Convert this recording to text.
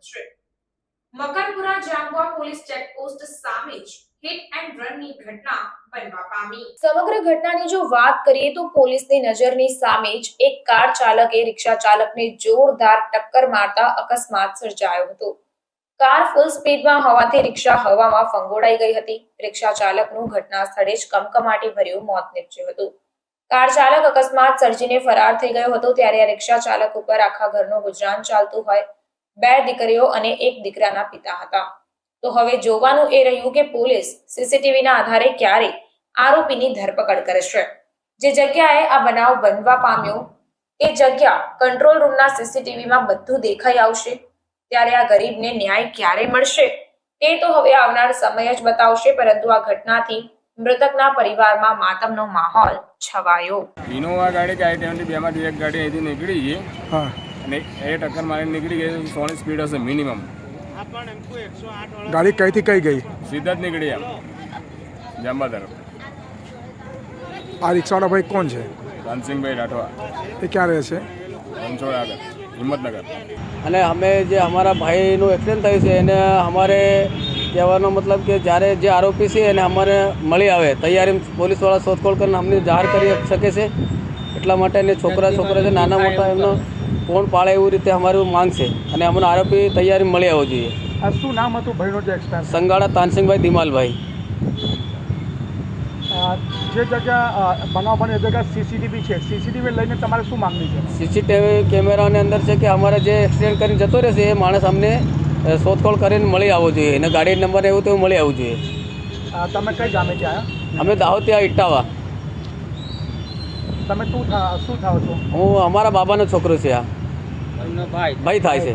છે। Makarpura Jhabua police checkpost સામે જ હિટ એન્ડ રનની ઘટના બનવા પામી। સમગ્ર ઘટનાની જો વાત કરીએ તો પોલીસની નજરની સામે જ એક કાર ચાલકે રિક્ષા ચાલકને જોરદાર ટક્કર મારતા અકસ્માત સર્જાયો હતો। કાર ફૂલ સ્પીડમાં હોવાથી રિક્ષા હવામાં ફંગોળાઈ ગઈ હતી। રિક્ષા ચાલકનું ઘટના સ્થળે જ કમકમાટી ભર્યું મોત નીપજ્યું હતું। કાર ચાલક અકસ્માત સર્જીને ફરાર થઈ ગયો હતો ત્યારે આ રિક્ષા ચાલક ઉપર આખા ઘરનું ગુજરાન ચાલતું હોય। 2 દીકરીઓ અને 1 દીકરાના પિતા હતા। તો હવે જોવાનું એ રહ્યું કે પોલીસ સીસીટીવીના આધારે ક્યારે આરોપીની ધરપકડ કરશે। જે જગ્યાએ આ બનાવ બનવા પામ્યો એ જગ્યા કંટ્રોલ રૂમના સીસીટીવીમાં બધું દેખાઈ આવશે। ત્યારે આ ગરીબને ન્યાય ક્યારે મળશે તે તો હવે આવનાર સમય જ બતાવશે। પરંતુ આ ઘટનાથી મૃતકના પરિવારમાં માતમનો માહોલ છવાયો। ઇનોવા ગાડી કે I-22 માંથી એક ગાડી અહીંથી નીકળી ગઈ અને એ ટક્કર મારીને નીકળી ગઈ। 100 સ્પીડ હશે મિનિમમ। ગાડી કઈથી કઈ ગઈ? સીધા જ નીકળી એમ જાંબા તરફ। આ રિક્ષાવાળા ભાઈ કોણ છે? કાનસિંગભાઈ રાઠવા। એ ક્યાં રહે છે? રણછોડ આગળ હિંમતનગર। અને અમે જે અમારા ભાઈનું એક્સિડન્ટ થયું છે એને અમારે કહેવાનો મતલબ કે જ્યારે જે આરોપી છે એને અમારે મળી આવે તૈયારી પોલીસવાળા શોધખોળ કરીને અમને જાહેર કરી શકે છે। એટલા માટે એને છોકરા છે નાના મોટા એમનો કોણ પાળે એવું રીતે અમારું માંગ છે અને અમને આરોપી તૈયારી મળી આવવો જોઈએ। આ શું નામ હતું ભાઈનો જે એક્સપાયર? સંગાડા તાનસિંગભાઈ દિમાલભાઈ। જે જગ્યા બનાવ બને એ જગ્યા સીસીટીવી છે, સીસીટીવી લઈને તમારે શું માંગણી છે? સીસીટીવી કેમેરાની અંદર છે કે અમારે જે એક્સિડન્ટ કરીને જતો રહેશે એ માણસ અમને શોધખોળ કરીને મળી આવવો જોઈએ અને ગાડી નંબર એવું તેવું મળી આવવું જોઈએ। તમે કઈ ગામેથી આવ્યા? અમે દાહોદથી ઇટાવા। તમે શું થાવ છો? હું અમારા બાબાનો છોકરો છે। આ ભાઈ થાય છે।